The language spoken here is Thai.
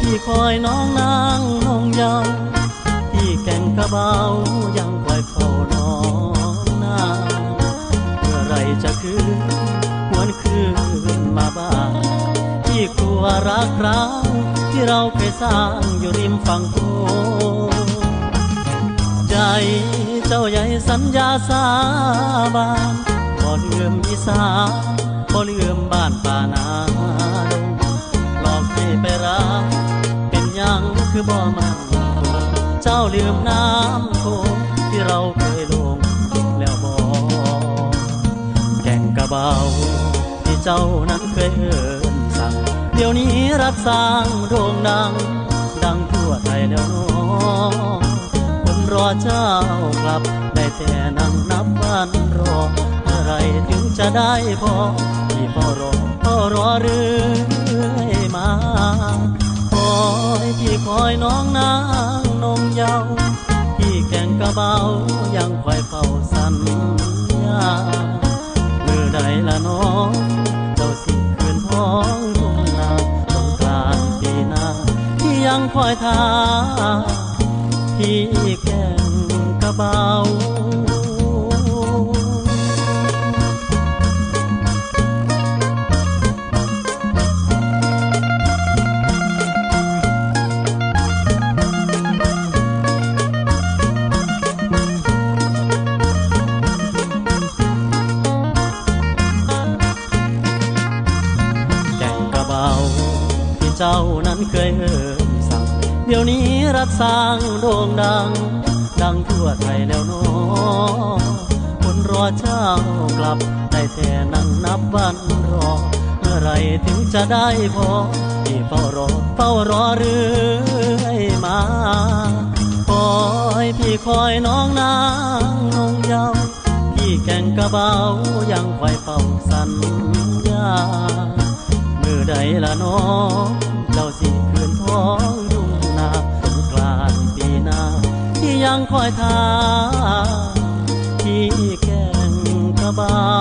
พี่คอยน้องนางนงเยาว์ที่แก่งกระเบายังคอยเฝ้าน้องนาเมื่อไรจะคืนหวนคืนมาบ้างพี่กลัวรักร้างที่เราเคยสร้างอยู่ริมฝั่งโขงใจเจ้าใหญ่สัญญาสาบานบ่ลืมอีสานบ่ลืมบ้านป่านาดงหลอกให้ไปรักยังคือบ่มันคงเจ้าลืมน้ำโขงที่เราเคยลงแล้วบ่แก่งกระเบาที่เจ้านั้นเคยเอิ้นสั่งเดี๋ยวนี้รักสร้างโด่งดังทั่วไทยแล้วน้องคนรอเจ้ากลับได้แต่นั่งนับวันรอเมื่อไรถึงจะได้พอที่เฝ้ารอเรื่อยมาพี่คอยน้องนางนงเยาว์ที่แก่งกระเบายังคอยเฝ้าสัญญามือใดละน้องเจ้าสิคืนท้องทุ่งนาสงกรานต์ปีหน้าที่ยังคอยท่าที่แก่งกระเบาที่เจ้านั้นเคยเอิ้นสั่งเดี๋ยวนี้รักสร้างโด่งดังทั่วไทยแล้วน้องคนรอเจ้ากลับได้แต่นั่งนับวันรอเมื่อไรถึงจะได้พอที่เฝ้ารอเรื่อยมาคอยพี่คอยน้องนางนงเยาว์ที่แก่งกระเบายังคอยเฝ้าสัญญามือใดละน้องเจ้าสิคืนท้องทุ่งนาสงกรานต์ปีหน้าที่ยังคอยท่าที่แก่งกระเบา